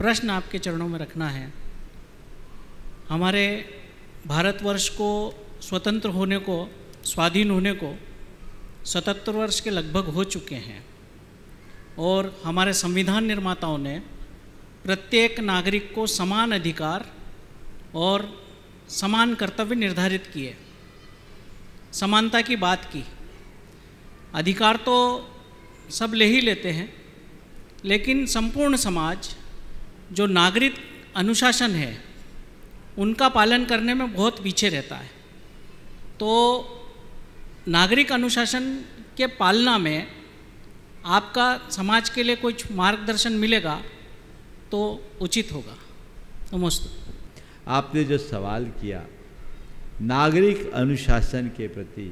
प्रश्न आपके चरणों में रखना है। हमारे भारतवर्ष को स्वतंत्र होने को, स्वाधीन होने को 77 वर्ष के लगभग हो चुके हैं और हमारे संविधान निर्माताओं ने प्रत्येक नागरिक को समान अधिकार और समान कर्तव्य निर्धारित किए, समानता की बात की। अधिकार तो सब ले ही लेते हैं, लेकिन संपूर्ण समाज जो नागरिक अनुशासन है उनका पालन करने में बहुत पीछे रहता है। तो नागरिक अनुशासन के पालना में आपका समाज के लिए कुछ मार्गदर्शन मिलेगा तो उचित होगा। नमस्ते। आपने जो सवाल किया नागरिक अनुशासन के प्रति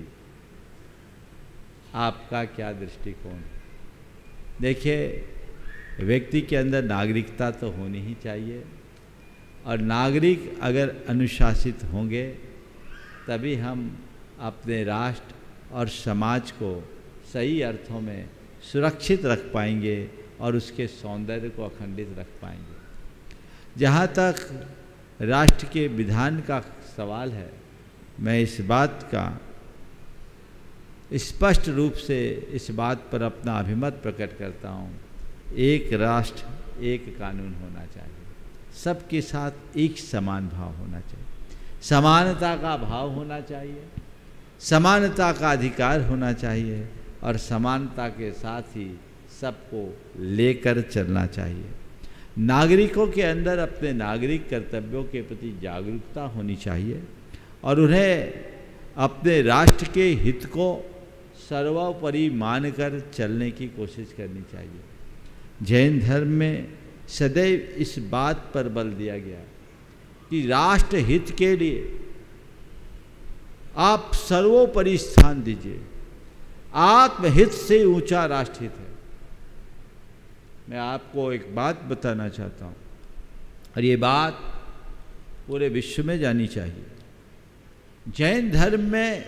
आपका क्या दृष्टिकोण? देखिए, व्यक्ति के अंदर नागरिकता तो होनी ही चाहिए और नागरिक अगर अनुशासित होंगे तभी हम अपने राष्ट्र और समाज को सही अर्थों में सुरक्षित रख पाएंगे और उसके सौंदर्य को अखंडित रख पाएंगे। जहाँ तक राष्ट्र के विधान का सवाल है, मैं इस बात का स्पष्ट रूप से इस बात पर अपना अभिमत प्रकट करता हूँ, एक राष्ट्र एक कानून होना चाहिए, सबके साथ एक समान भाव होना चाहिए, समानता का भाव होना चाहिए, समानता का अधिकार होना चाहिए और समानता के साथ ही सबको लेकर चलना चाहिए। नागरिकों के अंदर अपने नागरिक कर्तव्यों के प्रति जागरूकता होनी चाहिए और उन्हें अपने राष्ट्र के हित को सर्वोपरि मानकर चलने की कोशिश करनी चाहिए। जैन धर्म में सदैव इस बात पर बल दिया गया कि राष्ट्र हित के लिए आप सर्वोपरि स्थान दीजिए। आत्महित से ऊंचा राष्ट्रहित है। मैं आपको एक बात बताना चाहता हूँ और ये बात पूरे विश्व में जानी चाहिए। जैन धर्म में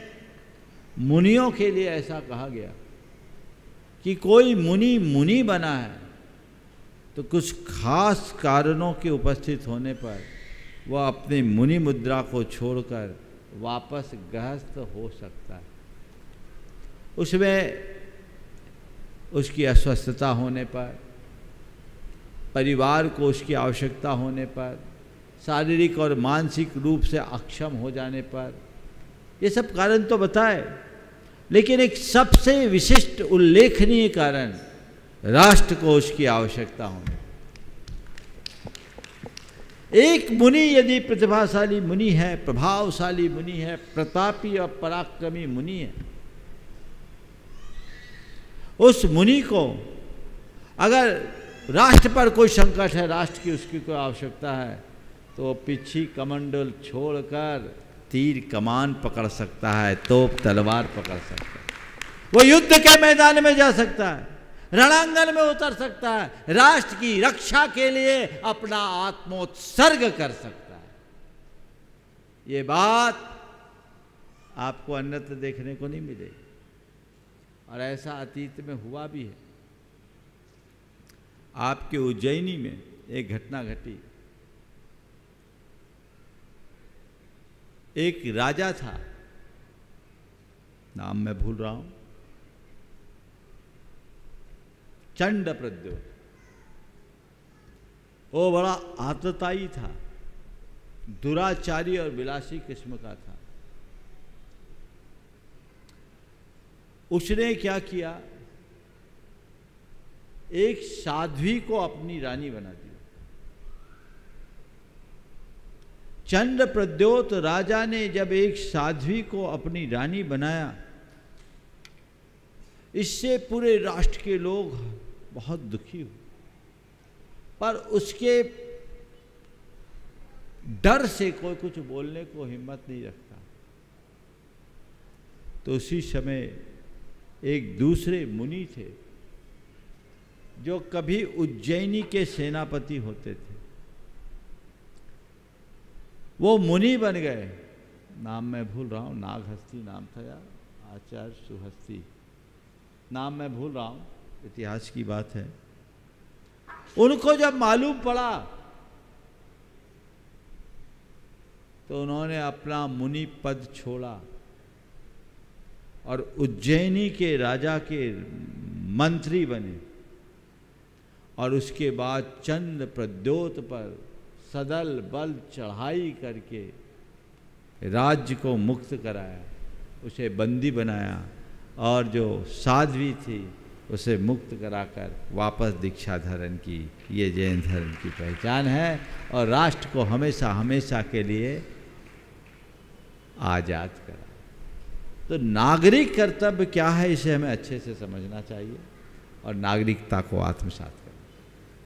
मुनियों के लिए ऐसा कहा गया कि कोई मुनि बना है तो कुछ खास कारणों के उपस्थित होने पर वह अपनी मुनि मुद्रा को छोड़कर वापस गृहस्थ हो सकता है। उसमें उसकी अस्वस्थता होने पर, परिवार को उसकी आवश्यकता होने पर, शारीरिक और मानसिक रूप से अक्षम हो जाने पर, ये सब कारण तो बताए, लेकिन एक सबसे विशिष्ट उल्लेखनीय कारण राष्ट्र को उसकी आवश्यकता होने। एक मुनि यदि प्रतिभाशाली मुनि है, प्रभावशाली मुनि है, प्रतापी और पराक्रमी मुनि है, उस मुनि को अगर राष्ट्र पर कोई संकट है, राष्ट्र की उसकी कोई आवश्यकता है, तो पिछी कमंडल छोड़कर तीर कमान पकड़ सकता है, तोप तलवार पकड़ सकता है, वो युद्ध के मैदान में जा सकता है, रणांगन में उतर सकता है, राष्ट्र की रक्षा के लिए अपना आत्मोत्सर्ग कर सकता है। ये बात आपको अन्यत्र देखने को नहीं मिलेगी और ऐसा अतीत में हुआ भी है। आपके उज्जैनी में एक घटना घटी। एक राजा था, नाम मैं भूल रहा हूं, चंडप्रद्योत। वो बड़ा आतताई था, दुराचारी और विलासी किस्म का था। उसने क्या किया, एक साध्वी को अपनी रानी बना दिया। चंद्रप्रद्योत राजा ने जब एक साध्वी को अपनी रानी बनाया, इससे पूरे राष्ट्र के लोग बहुत दुखी हुए, पर उसके डर से कोई कुछ बोलने को हिम्मत नहीं रखता। तो उसी समय एक दूसरे मुनि थे जो कभी उज्जैनी के सेनापति होते थे। वो मुनि बन गए, नाम मैं भूल रहा हूँ, नागहस्ती नाम था या आचार्य सुहस्ती, नाम मैं भूल रहा हूँ, इतिहास की बात है। उनको जब मालूम पड़ा तो उन्होंने अपना मुनि पद छोड़ा और उज्जैनी के राजा के मंत्री बने और उसके बाद चंद्र प्रद्योत पर सदल बल चढ़ाई करके राज्य को मुक्त कराया, उसे बंदी बनाया और जो साध्वी थी उसे मुक्त कराकर वापस दीक्षा धारण की। ये जैन धर्म की पहचान है और राष्ट्र को हमेशा हमेशा के लिए आज़ाद करा। तो नागरिक कर्तव्य क्या है, इसे हमें अच्छे से समझना चाहिए और नागरिकता को आत्मसात